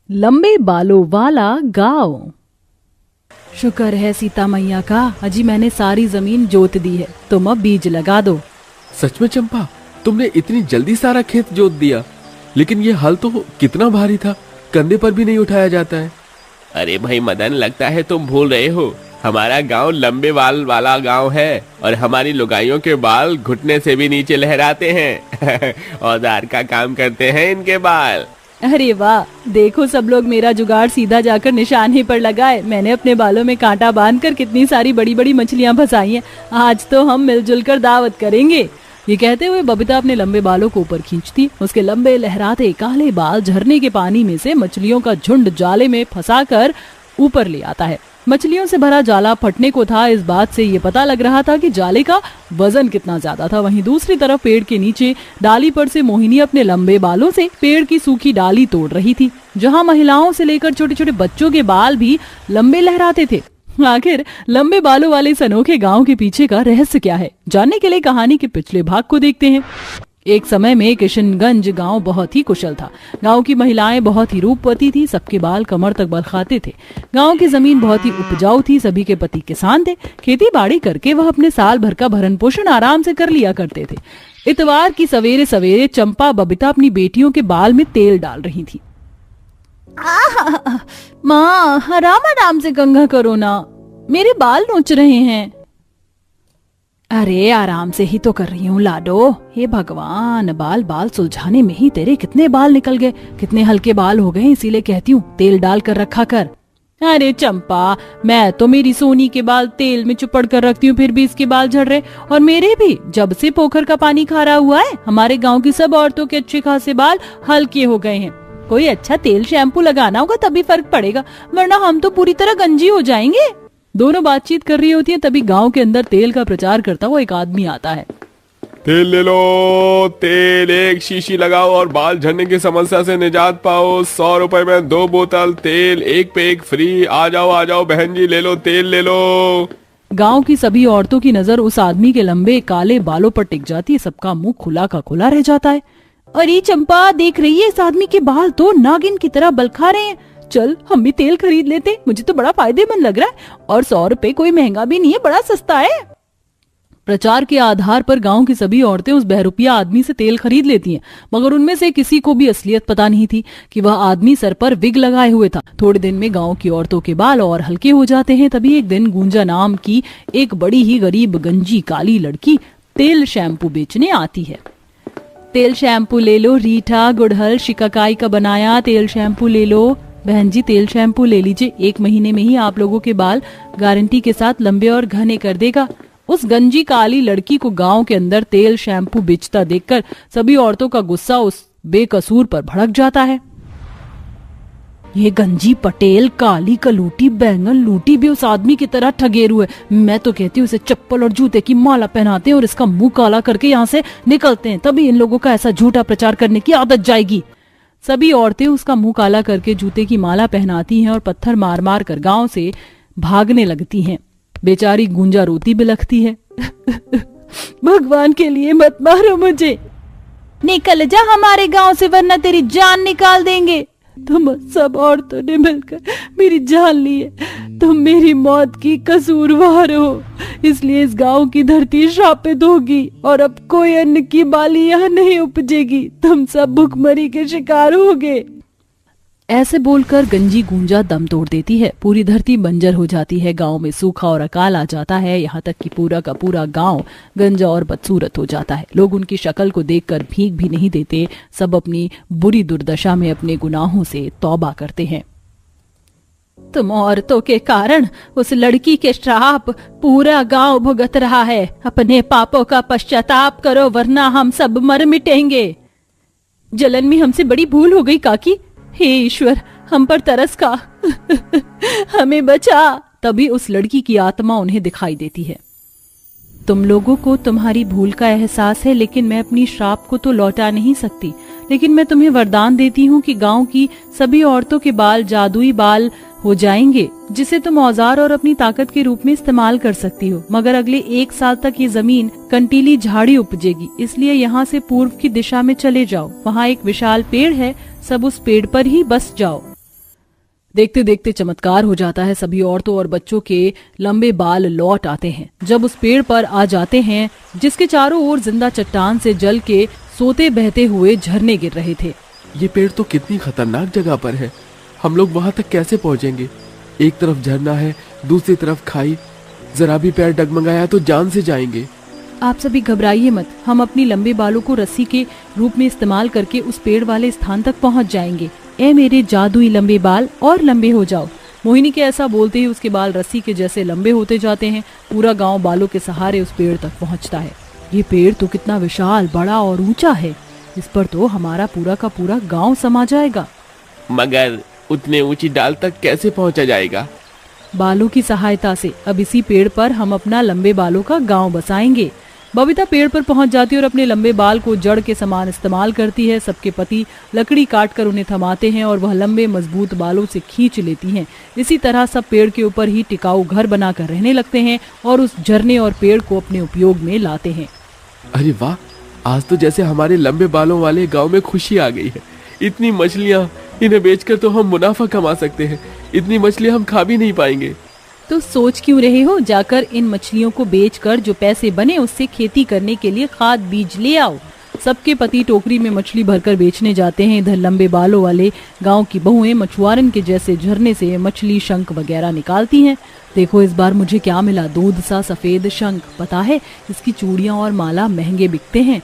लंबे बालों वाला गांव। शुक्र है सीता मैया का, अजी मैंने सारी जमीन जोत दी है, तुम अब बीज लगा दो। सच में चंपा, तुमने इतनी जल्दी सारा खेत जोत दिया? लेकिन ये हल तो कितना भारी था, कंधे पर भी नहीं उठाया जाता है। अरे भाई मदन, लगता है तुम भूल रहे हो, हमारा गांव लंबे बाल वाला गांव है और हमारी लुगाइयों के बाल घुटने से भी नीचे लहराते हैं। औजार का काम करते हैं इनके बाल। अरे वाह, देखो सब लोग मेरा जुगाड़ सीधा जाकर निशाने पर लगाए। मैंने अपने बालों में कांटा बांधकर कितनी सारी बड़ी बड़ी मछलियां फंसाई हैं। आज तो हम मिलजुल कर दावत करेंगे। ये कहते हुए बबीता अपने लंबे बालों को ऊपर खींचती। उसके लंबे लहराते काले बाल झरने के पानी में से मछलियों का झुंड जाले में फंसाकर ऊपर ले आता है। मछलियों से भरा जाला फटने को था, इस बात से ये पता लग रहा था कि जाले का वजन कितना ज्यादा था। वहीं दूसरी तरफ पेड़ के नीचे डाली पर से मोहिनी अपने लंबे बालों से पेड़ की सूखी डाली तोड़ रही थी, जहां महिलाओं से लेकर छोटे छोटे बच्चों के बाल भी लंबे लहराते थे। आखिर लंबे बालों वाले इस अनोखे गांव के पीछे का रहस्य क्या है, जानने के लिए कहानी के पिछले भाग को देखते हैं। एक समय में किशनगंज गांव बहुत ही कुशल था। गांव की महिलाएं बहुत ही रूपवती थी, सबके बाल कमर तक बल खाते थे। गांव की जमीन बहुत ही उपजाऊ थी, सभी के पति किसान थे। खेती बाड़ी करके वह अपने साल भर का भरण पोषण आराम से कर लिया करते थे। इतवार की सवेरे सवेरे चंपा बबीता अपनी बेटियों के बाल में तेल डाल रही थी। माँ, आराम आराम से कंघा करो ना, मेरे बाल नोच रहे हैं। अरे आराम से ही तो कर रही हूँ लाडो। हे भगवान, बाल बाल सुलझाने में ही तेरे कितने बाल निकल गए, कितने हल्के बाल हो गए, इसीलिए कहती हूँ तेल डाल कर रखा कर। अरे चंपा, मैं तो मेरी सोनी के बाल तेल में चुपड़ कर रखती हूँ, फिर भी इसके बाल झड़ रहे, और मेरे भी। जब से पोखर का पानी खारा हुआ है, हमारे गाँव की सब औरतों के अच्छे खासे बाल हल्के हो गए हैं। कोई अच्छा तेल शैम्पू लगाना होगा तभी फर्क पड़ेगा, वरना हम तो पूरी तरह गंजी हो जाएंगे। दोनों बातचीत कर रही होती है, तभी गांव के अंदर तेल का प्रचार करता हुआ एक आदमी आता है। तेल ले लो, तेल एक शीशी लगाओ और बाल झड़ने की समस्या से निजात पाओ। 100 रुपए में 2 बोतल तेल, एक पे एक फ्री। आ जाओ बहन जी, ले लो तेल ले लो। गांव की सभी औरतों की नजर उस आदमी के लंबे काले बालों पर टिक जाती है। सबका मुंह खुला का खुला रह जाता है। अरे चंपा, देख रही है, इस आदमी के बाल तो नागिन की तरह बलखा रहे हैं। चल हम भी तेल खरीद लेते, मुझे तो बड़ा फायदेमंद लग रहा है, और 100 रुपए कोई महंगा भी नहीं है, बड़ा सस्ता है। प्रचार के आधार पर गांव की सभी औरतें उस बहरूपिया आदमी से तेल खरीद लेती हैं, मगर उनमें से किसी को भी असलियत पता नहीं थी कि वह आदमी सर पर विग लगाए हुए था। थोड़े दिन में गांव की औरतों के बाल और हल्के हो जाते हैं। तभी एक दिन गुंजा नाम की एक बड़ी ही गरीब गंजी काली लड़की तेल शैम्पू बेचने आती है। तेल शैम्पू ले लो रीठा, गुड़हल, शिकाकाई का बनाया तेल शैम्पू ले लो। बहन जी, तेल शैम्पू ले लीजिए, 1 महीने में ही आप लोगों के बाल गारंटी के साथ लंबे और घने कर देगा। उस गंजी काली लड़की को गांव के अंदर तेल शैम्पू बेचता देखकर सभी औरतों का गुस्सा उस बेकसूर पर भड़क जाता है। ये गंजी पटेल, काली कलूटी, बैंगन लूटी भी उस आदमी की तरह ठगेरू है। मैं तो कहती हूँ इसे चप्पल और जूते की माला पहनाते हैं और इसका मुंह काला करके यहाँ से निकलते हैं, तभी इन लोगों का ऐसा झूठा प्रचार करने की आदत जाएगी। सभी औरतें उसका मुंह काला करके जूते की माला पहनाती हैं और पत्थर मार मार कर गांव से भागने लगती हैं। बेचारी गुंजा रोती बिलखती है। भगवान के लिए मत मारो मुझे, निकल जा हमारे गांव से, वरना तेरी जान निकाल देंगे। तुम सब औरतों ने मिलकर मेरी जान ली है, तुम मेरी मौत की कसूरवार हो, इसलिए इस गांव की धरती श्रापित होगी और अब कोई अन्न की बाली यहाँ नहीं उपजेगी। तुम सब भुखमरी के शिकार होगे। ऐसे बोलकर गंजी गुंजा दम तोड़ देती है। पूरी धरती बंजर हो जाती है, गांव में सूखा और अकाल आ जाता है। यहाँ तक कि पूरा का पूरा गांव गंजा और बदसूरत हो जाता है। लोग उनकी शक्ल को देखकर भीख भी नहीं देते, सब अपनी बुरी दुर्दशा में अपने गुनाहों से तौबा करते हैं। तुम औरतों के कारण उस लड़की के श्राप पूरा गांव भुगत रहा है। अपने पापों का पश्चाताप करो, वरना हम सब मर मिटेंगे। जलन में हमसे बड़ी भूल हो गई काकी, हे ईश्वर हम पर तरस खा, हमें बचा। तभी उस लड़की की आत्मा उन्हें दिखाई देती है। तुम लोगों को तुम्हारी भूल का एहसास है, लेकिन मैं अपनी श्राप को तो लौटा नहीं सकती। लेकिन मैं तुम्हें वरदान देती हूँ कि गांव की सभी औरतों के बाल जादुई बाल हो जाएंगे, जिसे तुम औजार और अपनी ताकत के रूप में इस्तेमाल कर सकती हो। मगर अगले 1 साल तक ये जमीन कंटीली झाड़ी उपजेगी, इसलिए यहाँ से पूर्व की दिशा में चले जाओ। वहाँ एक विशाल पेड़ है, सब उस पेड़ पर ही बस जाओ। देखते देखते चमत्कार हो जाता है। सभी औरतों और बच्चों के लंबे बाल लौट आते हैं जब उस पेड़ पर आ जाते हैं जिसके चारों ओर जिंदा चट्टान से जल के सोते बहते हुए झरने गिर रहे थे। ये पेड़ तो कितनी खतरनाक जगह पर है, हम लोग वहां तक कैसे पहुंचेंगे? एक तरफ झरना है, दूसरी तरफ खाई, जरा भी पैर डगमगाया तो जान से जाएंगे। आप सभी घबराइए मत, हम अपनी लंबे बालों को रस्सी के रूप में इस्तेमाल करके उस पेड़ वाले स्थान तक पहुंच जाएंगे। ए मेरे जादुई लंबे बाल, और लंबे हो जाओ। मोहिनी के ऐसा बोलते ही उसके बाल रस्सी के जैसे लंबे होते जाते हैं। पूरा गांव बालों के सहारे उस पेड़ तक पहुंचता है। ये पेड़ तो कितना विशाल, बड़ा और ऊंचा है, इस पर तो हमारा पूरा का पूरा गांव समा जाएगा। मगर उतने ऊंची डाल तक कैसे पहुंचा जाएगा? बालों की सहायता से। अब इसी पेड़ पर हम अपना लंबे बालों का गांव बसाएंगे। बबीता पेड़ पर पहुंच जाती है और अपने लंबे बाल को जड़ के समान इस्तेमाल करती है। सबके पति लकड़ी काटकर उन्हें थमाते हैं और वह लंबे मजबूत बालों से खींच लेती हैं। इसी तरह सब पेड़ के ऊपर ही टिकाऊ घर बनाकर रहने लगते हैं और उस झरने और पेड़ को अपने उपयोग में लाते हैं। अरे वाह, आज तो जैसे हमारे लंबे बालों वाले गांव में खुशी आ गई है। इतनी मछलियां, इन्हें बेचकर तो हम मुनाफा कमा सकते हैं। इतनी मछलियां हम खा भी नहीं पाएंगे। तो सोच क्यों रहे हो? जाकर इन मछलियों को बेचकर जो पैसे बने उससे खेती करने के लिए खाद बीज ले आओ। सबके पति टोकरी में मछली भरकर बेचने जाते हैं। इधर लंबे बालों वाले गांव की बहुएं मछुआरन के जैसे झरने से मछली, शंख वगैरह निकालती हैं। देखो इस बार मुझे क्या मिला, दूध सा सफेद शंख। पता है इसकी चूड़ियां और माला महंगे बिकते हैं।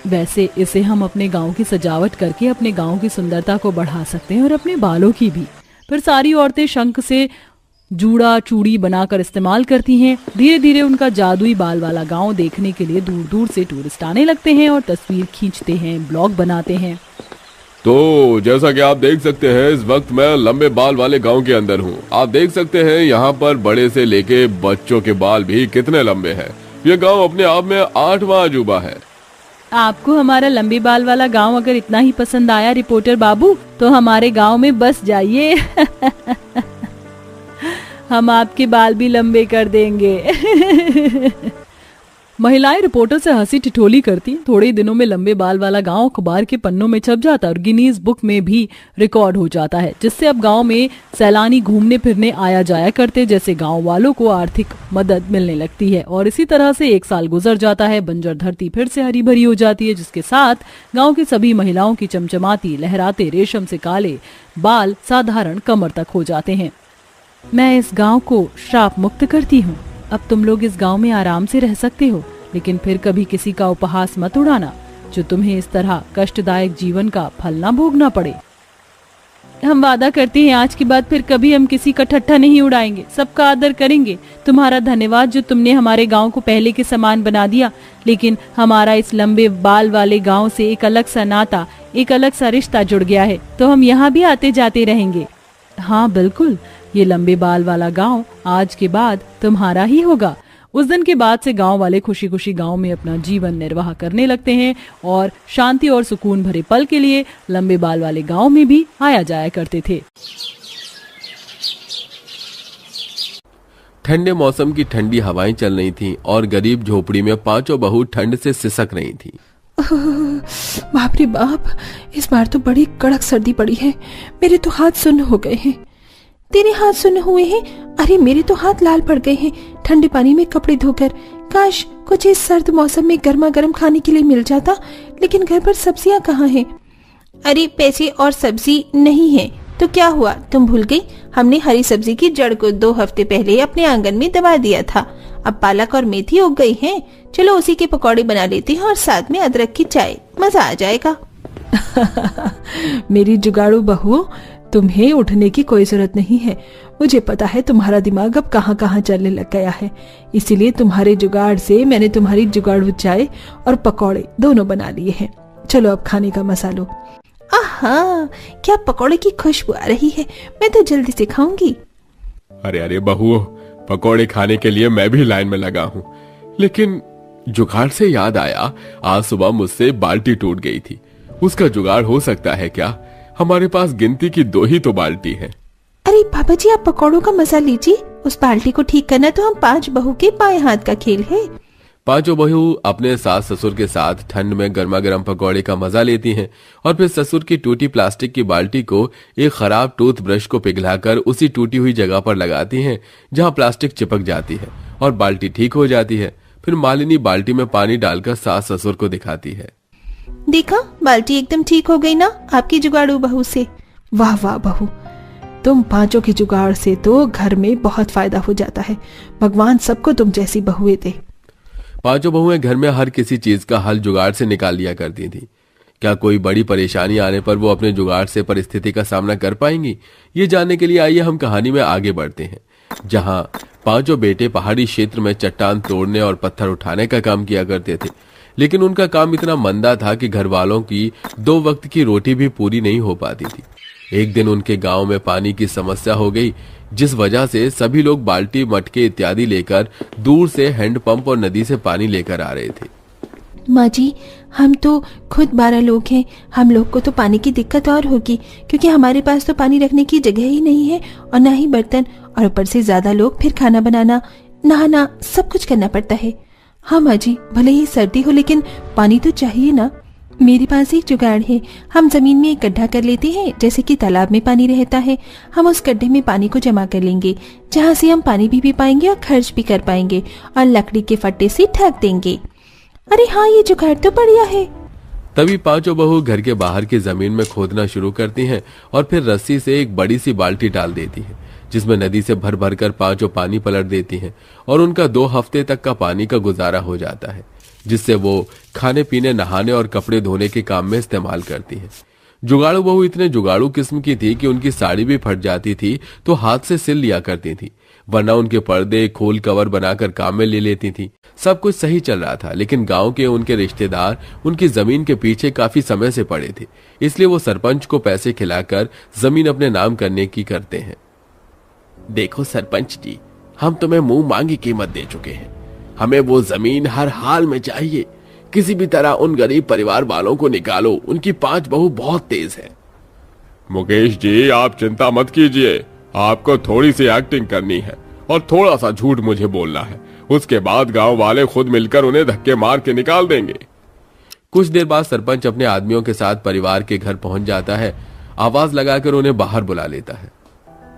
वैसे इसे हम अपने गांव की सजावट करके अपने गांव की सुंदरता को बढ़ा सकते हैं और अपने बालों की भी। फिर सारी औरतें शंख से जूड़ा चूड़ी बनाकर इस्तेमाल करती हैं। धीरे धीरे उनका जादुई बाल वाला गांव देखने के लिए दूर दूर से टूरिस्ट आने लगते हैं और तस्वीर खींचते हैं, ब्लॉग बनाते हैं। तो जैसा कि आप देख सकते हैं, इस वक्त मैं लंबे बाल वाले गांव के अंदर हूं। आप देख सकते हैं यहाँ पर बड़े से लेके बच्चों के बाल भी कितने लंबे हैं। ये गांव अपने आप में 8वां अजूबा है। आपको हमारा लंबे बाल वाला गांव अगर इतना ही पसंद आया रिपोर्टर बाबू, तो हमारे गांव में बस जाइए। हम आपके बाल भी लंबे कर देंगे। महिलाएं रिपोर्टर से हंसी ठिठोली करती। थोड़े दिनों में लंबे बाल वाला गांव अखबार के पन्नों में छप जाता और गिनीज बुक में भी रिकॉर्ड हो जाता है, जिससे अब गांव में सैलानी घूमने फिरने आया जाया करते, जैसे गांव वालों को आर्थिक मदद मिलने लगती है। और इसी तरह से 1 साल गुजर जाता है। बंजर धरती फिर से हरी भरी हो जाती है, जिसके साथ गाँव की सभी महिलाओं की चमचमाती, लहराते रेशम से काले बाल साधारण कमर तक हो जाते हैं। मैं इस गांव को श्राप मुक्त करती हूँ। अब तुम लोग इस गांव में आराम से रह सकते हो, लेकिन फिर कभी किसी का उपहास मत उड़ाना, जो तुम्हें इस तरह कष्टदायक जीवन का फल ना भोगना पड़े। हम वादा करते हैं आज के बाद फिर कभी हम किसी का ठट्ठा नहीं उड़ाएंगे, सबका आदर करेंगे। तुम्हारा धन्यवाद जो तुमने हमारे गांव को पहले के समान बना दिया, लेकिन हमारा इस लंबे बाल वाले गांव से एक अलग सा नाता, एक अलग सा रिश्ता जुड़ गया है, तो हम यहाँ भी आते जाते रहेंगे। हाँ बिल्कुल, ये लंबे बाल वाला गांव आज के बाद तुम्हारा ही होगा। उस दिन के बाद से गांव वाले खुशी खुशी गांव में अपना जीवन निर्वाह करने लगते हैं और शांति और सुकून भरे पल के लिए लंबे बाल वाले गांव में भी आया जाया करते थे। ठंडे मौसम की ठंडी हवाएं चल रही थीं और गरीब झोपड़ी में 5 बहू ठंड से सिसक रही थीं। बाप रे बाप, इस बार तो बड़ी कड़क सर्दी पड़ी है। मेरे तो हाथ सुन्न हो गए हैं। तेरे हाथ सुन्न हुए हैं? अरे मेरे तो हाथ लाल पड़ गए हैं ठंडे पानी में कपड़े धोकर। काश कुछ इस सर्द मौसम में गर्मा गर्म खाने के लिए मिल जाता, लेकिन घर पर सब्जियां कहाँ हैं? अरे पैसे और सब्जी नहीं है तो क्या हुआ, तुम भूल गई? हमने हरी सब्जी की जड़ को 2 हफ्ते पहले अपने आंगन में दबा दिया था। अब पालक और मेथी उग गई हैं। चलो उसी के पकौड़े बना लेते हैं और साथ में अदरक की चाय, मजा आ जाएगा। मेरी जुगाड़ू बहू, तुम्हें उठने की कोई जरूरत नहीं है। मुझे पता है तुम्हारा दिमाग अब कहाँ कहाँ चलने लग गया है, इसीलिए तुम्हारे जुगाड़ से मैंने तुम्हारी जुगाड़ू चाय और पकौड़े दोनों बना लिए हैं। चलो अब खाने का मसा लो। आहा, क्या पकौड़े की खुशबू आ रही है, मैं तो जल्दी से खाऊंगी। अरे बहुओं, पकौड़े खाने के लिए मैं भी लाइन में लगा हूँ। लेकिन जुगाड़ से याद आया, आज सुबह मुझसे बाल्टी टूट गई थी। उसका जुगाड़ हो सकता है क्या? हमारे पास गिनती की 2 ही तो बाल्टी है। अरे पापा जी, आप पकौड़ों का मजा लीजिए। उस बाल्टी को ठीक करना तो हम 5 बहू के बाएं हाथ का खेल है। पांचों बहू अपने सास ससुर के साथ ठंड में गर्मा गर्म पकौड़े का मजा लेती हैं और फिर ससुर की टूटी प्लास्टिक की बाल्टी को एक खराब टूथब्रश को पिघलाकर उसी टूटी हुई जगह पर लगाती हैं जहां प्लास्टिक चिपक जाती है और बाल्टी ठीक हो जाती है। फिर मालिनी बाल्टी में पानी डालकर सास ससुर को दिखाती है। देखा, बाल्टी एकदम ठीक हो गई ना आपकी जुगाड़ू बहू से। वाह वाह बहू, तुम पांचों की जुगाड़ से तो घर में बहुत फायदा हो जाता है। भगवान सबको तुम जैसी बहुएं दे। पांचों बहुएं घर में हर किसी चीज का हल जुगाड़ से निकाल लिया करती थी। क्या कोई बड़ी परेशानी आने पर वो अपने जुगाड़ से परिस्थिति का सामना कर पाएंगी, ये जानने के लिए आइए हम कहानी में आगे बढ़ते हैं, जहां पांचों बेटे पहाड़ी क्षेत्र में चट्टान तोड़ने और पत्थर उठाने का काम किया करते थे। लेकिन उनका काम इतना मंदा था कि घर वालों की 2 वक्त की रोटी भी पूरी नहीं हो पाती थी। एक दिन उनके गांव में पानी की समस्या हो गई, जिस वजह से सभी लोग बाल्टी, मटके इत्यादि लेकर दूर से हैंडपंप और नदी से पानी लेकर आ रहे थे। माँ जी, हम तो खुद 12 लोग हैं। हम लोग को तो पानी की दिक्कत और होगी, क्योंकि हमारे पास तो पानी रखने की जगह ही नहीं है और ना ही बर्तन, और ऊपर से ज्यादा लोग, फिर खाना बनाना, नहाना, सब कुछ करना पड़ता है। हाँ माँ जी, भले ही सर्दी हो लेकिन पानी तो चाहिए ना। मेरे पास एक जुगाड़ है। हम जमीन में एक गड्ढा कर लेते हैं, जैसे कि तालाब में पानी रहता है। हम उस गड्ढे में पानी को जमा कर लेंगे, जहाँ से हम पानी भी पी पाएंगे और खर्च भी कर पाएंगे, और लकड़ी के फट्टे से ढक देंगे। अरे हाँ, ये जुगाड़ तो बढ़िया है। तभी पांचों बहू घर के बाहर की जमीन में खोदना शुरू करती हैं और फिर रस्सी से एक बड़ी सी बाल्टी डाल देती हैं, जिसमें नदी से भर भर कर पांचों पानी पलट देती हैं और उनका 2 हफ्ते तक का पानी का गुजारा हो जाता है, जिससे वो खाने पीने, नहाने और कपड़े धोने के काम में इस्तेमाल करती हैं। जुगाड़ू बहू इतने जुगाड़ू किस्म की थी कि उनकी साड़ी भी फट जाती थी तो हाथ से सिल लिया करती थी, वरना उनके पर्दे खोल कवर बनाकर काम में ले लेती थी। सब कुछ सही चल रहा था, लेकिन गांव के उनके रिश्तेदार उनकी जमीन के पीछे काफी समय से पड़े थे, इसलिए वो सरपंच को पैसे खिलाकर जमीन अपने नाम करने की करते हैं। देखो सरपंच जी, हम तुम्हें मुंह मांगी कीमत दे चुके हैं। हमें वो जमीन हर हाल में चाहिए। किसी भी तरह उन गरीब परिवार वालों को निकालो, उनकी 5 बहू बहुत तेज है। मुकेश जी, आप चिंता मत कीजिए। आपको थोड़ी सी एक्टिंग करनी है और थोड़ा सा झूठ मुझे बोलना है। उसके बाद गांव वाले खुद मिलकर उन्हें धक्के मार के निकाल देंगे। कुछ देर बाद सरपंच अपने आदमियों के साथ परिवार के घर पहुंच जाता है। आवाज लगाकर उन्हें बाहर बुला लेता है।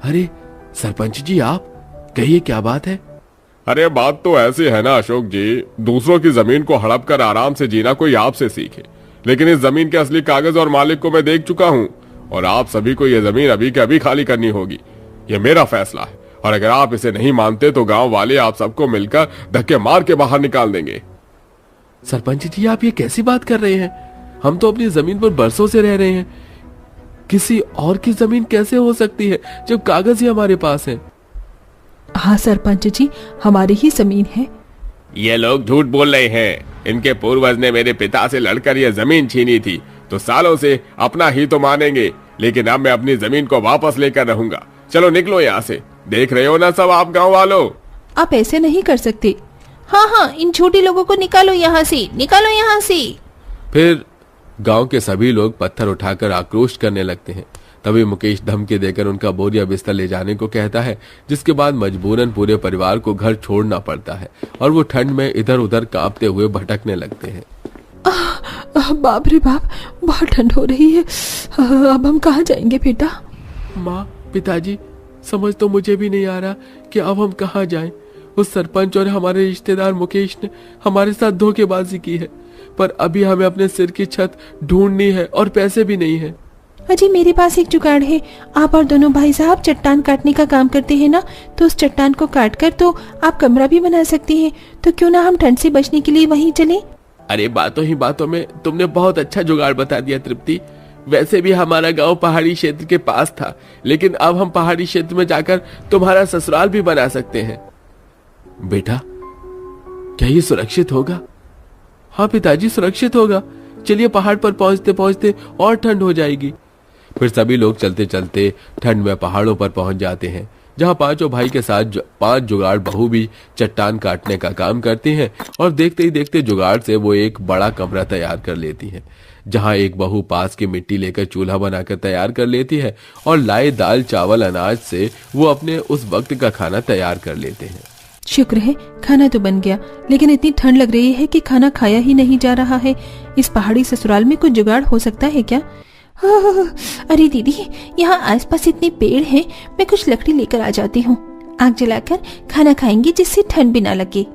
अरे सरपंच जी, आप कहिए, क्या बात है? अरे बात तो ऐसी है ना अशोक जी, दूसरों की जमीन को हड़प कर आराम से जीना कोई आपसे सीखे, लेकिन इस जमीन के असली कागज और मालिक को मैं देख चुका हूँ और आप सभी को यह जमीन अभी के अभी खाली करनी होगी। यह मेरा फैसला है और अगर आप इसे नहीं मानते तो गांव वाले आप सबको मिलकर धक्के मार के बाहर निकाल देंगे। सरपंच जी, आप ये कैसी बात कर रहे हैं? हम तो अपनी जमीन पर बरसों से रह रहे हैं। किसी और की जमीन कैसे हो सकती है जब कागज ही हमारे पास है? हाँ सरपंच जी, हमारी ही जमीन है। ये लोग झूठ बोल रहे हैं। इनके पूर्वज ने मेरे पिता से लड़कर यह जमीन छीनी थी, तो सालों से अपना ही तो मानेंगे, लेकिन अब मैं अपनी जमीन को वापस लेकर रहूंगा। चलो निकलो यहाँ से। देख रहे हो ना सब आप गांव वालों। आप ऐसे नहीं कर सकते। हाँ हाँ, इन छोटे लोगों को निकालो यहाँ से, निकालो यहाँ से। फिर गांव के सभी लोग पत्थर उठाकर आक्रोश करने लगते हैं। तभी मुकेश धमकी देकर उनका बोरिया बिस्तर ले जाने को कहता है, जिसके बाद मजबूरन पूरे परिवार को घर छोड़ना पड़ता है और वो ठंड में इधर उधर कांपते हुए भटकने लगते हैं। बाप रे बाप, बहुत ठंड हो रही है। अब हम कहाँ जाएंगे बेटा? माँ, पिताजी, समझ तो मुझे भी नहीं आ रहा कि अब हम कहाँ जाएं। उस सरपंच और हमारे रिश्तेदार मुकेश ने हमारे साथ धोखेबाजी की है, पर अभी हमें अपने सिर की छत ढूंढनी है और पैसे भी नहीं है। अजी, मेरे पास एक जुगाड़ है। आप और दोनों भाई साहब चट्टान काटने का काम करते हैं ना, तो उस चट्टान को काट कर तो आप कमरा भी बना सकते हैं। तो क्यों ना हम ठंड से बचने के लिए वहीं चलें? अरे बातों ही बातों में तुमने बहुत अच्छा जुगाड़ बता दिया तृप्ति। वैसे भी हमारा गांव पहाड़ी क्षेत्र के पास था, लेकिन अब हम पहाड़ी क्षेत्र में जाकर तुम्हारा ससुराल भी बना सकते हैं। बेटा, क्या ये सुरक्षित होगा? हाँ पिताजी, सुरक्षित होगा। चलिए, पहाड़ पर पहुंचते पहुंचते और ठंड हो जाएगी। फिर सभी लोग चलते चलते ठंड में पहाड़ों पर पहुंच जाते हैं, जहां पांचों भाई के साथ 5 जुगाड़ बहू भी चट्टान काटने का काम करती हैं और देखते ही देखते जुगाड़ से वो एक बड़ा कमरा तैयार कर लेती हैं, जहां एक बहू पास की मिट्टी लेकर चूल्हा बनाकर तैयार कर लेती है और लाए दाल चावल अनाज से वो अपने उस वक्त का खाना तैयार कर लेते हैं। शुक्र है खाना तो बन गया, लेकिन इतनी ठंड लग रही है कि खाना खाया ही नहीं जा रहा है। इस पहाड़ी ससुराल में कुछ जुगाड़ हो सकता है क्या? अरे दीदी, यहाँ आसपास इतने पेड़ हैं, मैं कुछ लकड़ी लेकर आ जाती हूँ। आग जलाकर खाना खाएंगे जिससे ठंड भी ना लगे।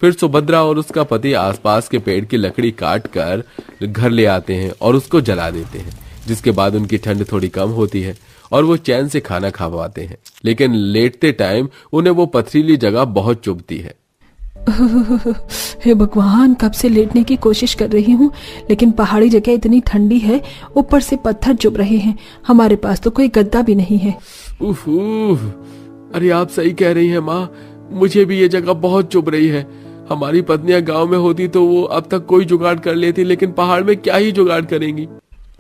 फिर सुभद्रा और उसका पति आसपास के पेड़ की लकड़ी काट कर घर ले आते हैं और उसको जला देते हैं, जिसके बाद उनकी ठंड थोड़ी कम होती है और वो चैन से खाना खा पाते हैं। लेकिन लेटते टाइम उन्हें वो पथरीली जगह बहुत चुभती है। हे भगवान, कब से लेटने की कोशिश कर रही हूँ, लेकिन पहाड़ी जगह इतनी ठंडी है, ऊपर से पत्थर चुभ रहे हैं। हमारे पास तो कोई गद्दा भी नहीं है। उफ, अरे आप सही कह रही हैं माँ, मुझे भी ये जगह बहुत चुभ रही है। हमारी पत्नियां गांव में होती तो वो अब तक कोई जुगाड़ कर लेती, लेकिन पहाड़ में क्या ही जुगाड़ करेंगी।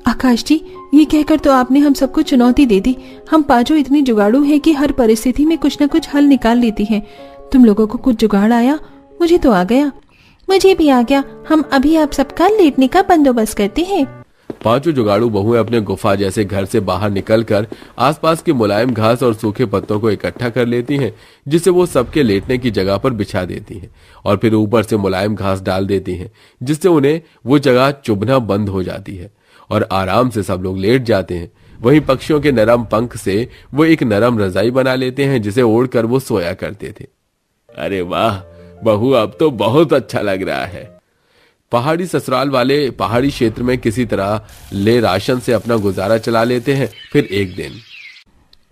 आकाश जी, ये कहकर तो आपने हम सबको चुनौती दे दी। हम पांचों इतनी जुगाड़ू हैं कि हर परिस्थिति में कुछ न कुछ हल निकाल लेती हैं। तुम लोगों को कुछ जुगाड़ आया? मुझे तो आ गया। मुझे भी आ गया। हम अभी आप सबका लेटने का बंदोबस्त करते हैं। पांचों जुगाड़ू बहुएं अपने गुफा जैसे घर से बाहर निकलकर आसपास के मुलायम घास और सूखे पत्तों को इकट्ठा कर लेती हैं, जिसे वो सबके लेटने की जगह पर बिछा देती हैं और फिर ऊपर से मुलायम घास डाल देती हैं, जिससे उन्हें वो जगह चुभना बंद हो जाती है और आराम से सब लोग लेट जाते हैं। वहीं पक्षियों के नरम पंख से वो एक नरम रजाई बना लेते हैं, जिसे ओढ़कर वो सोया करते थे। अरे वाह बहू, अब तो बहुत अच्छा लग रहा है। पहाड़ी ससुराल वाले पहाड़ी क्षेत्र में किसी तरह ले राशन से अपना गुजारा चला लेते हैं। फिर एक दिन,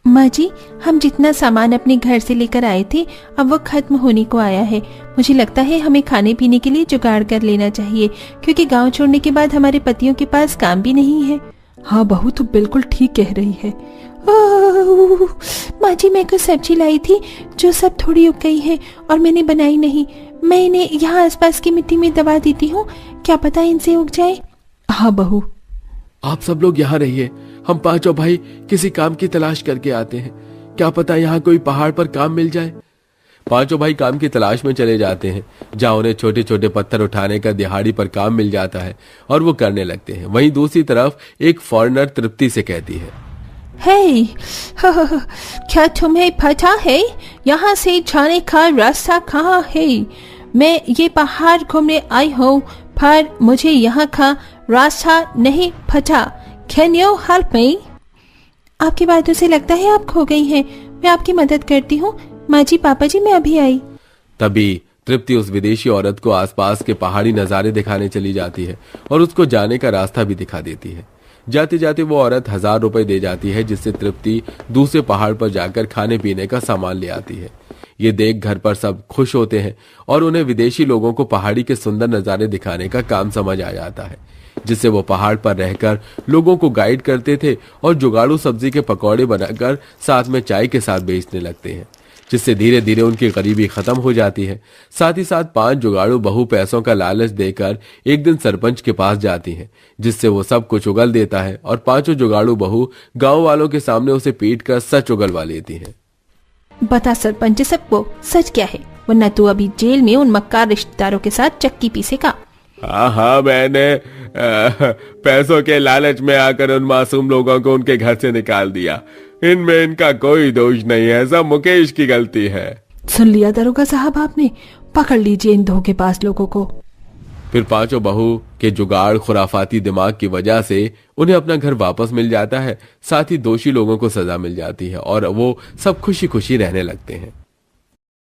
माँ जी, हम जितना सामान अपने घर से लेकर आए थे अब वो खत्म होने को आया है। मुझे लगता है हमें खाने पीने के लिए जुगाड़ कर लेना चाहिए, क्योंकि गांव छोड़ने के बाद हमारे पतियों के पास काम भी नहीं है। हाँ बहू, तो बिल्कुल ठीक कह रही है। माँ जी, मैं कुछ सब्जी लाई थी जो सब थोड़ी उग गई है और मैंने बनाई नहीं। मैं इन्हें यहाँ आसपास की मिट्टी में दबा देती हूँ, क्या पता इनसे उग जाए। हाँ बहू, आप सब लोग यहाँ रहिए, हम पांचों भाई किसी काम की तलाश करके आते हैं। क्या पता यहाँ कोई पहाड़ पर काम मिल जाए। पांचों भाई काम की तलाश में चले जाते हैं, जहाँ उन्हें छोटे छोटे पत्थर उठाने का दिहाड़ी पर काम मिल जाता है और वो करने लगते हैं। वहीं दूसरी तरफ एक फॉरेनर तृप्ति से कहती है, हे, क्या तुम्हें पता है यहाँ से जाने का रास्ता कहाँ है? मैं ये पहाड़ घूमने आई हूँ, पर मुझे यहाँ का रास्ता नहीं पता। Can you help me? आपकी बातों से लगता है आप खो गई हैं। मैं आपकी मदद करती हूँ। माँ जी, पापा जी, मैं अभी आई। तभी तृप्ति उस विदेशी औरत को आसपास के पहाड़ी नजारे दिखाने चली जाती है और उसको जाने का रास्ता भी दिखा देती है। जाते जाते वो औरत 1000 रुपए दे जाती है, जिससे तृप्ति दूसरे पहाड़ पर जाकर खाने पीने का सामान ले आती है। ये देख घर पर सब खुश होते हैं और उन्हें विदेशी लोगों को पहाड़ी के सुंदर नजारे दिखाने का काम समझ आ जाता है, जिससे वो पहाड़ पर रहकर लोगों को गाइड करते थे और जुगाड़ू सब्जी के पकौड़े बनाकर साथ में चाय के साथ बेचने लगते हैं, जिससे धीरे धीरे उनकी गरीबी खत्म हो जाती है। साथ ही साथ 5 जुगाड़ू बहू पैसों का लालच देकर एक दिन सरपंच के पास जाती हैं, जिससे वो सब कुछ उगल देता है और 5 जुगाड़ू बहू गांव वालों के सामने उसे पीट कर सच उगलवा लेती हैं। बता सरपंच, सबको सच क्या है, वरना तू अभी जेल में उन मक्कार रिश्तेदारों के साथ चक्की पीसेगा। हाँ, मैंने पैसों के लालच में आकर उन मासूम लोगों को उनके घर से निकाल दिया। इनमें इनका कोई दोष नहीं है, सब मुकेश की गलती है। सुन लिया दरोगा साहब आपने, पकड़ लीजिए इन धोखेबाज लोगों को। फिर 5 बहू के जुगाड़ खुराफाती दिमाग की वजह से उन्हें अपना घर वापस मिल जाता है। साथ ही दोषी लोगों को सजा मिल जाती है और वो सब खुशी खुशी रहने लगते हैं।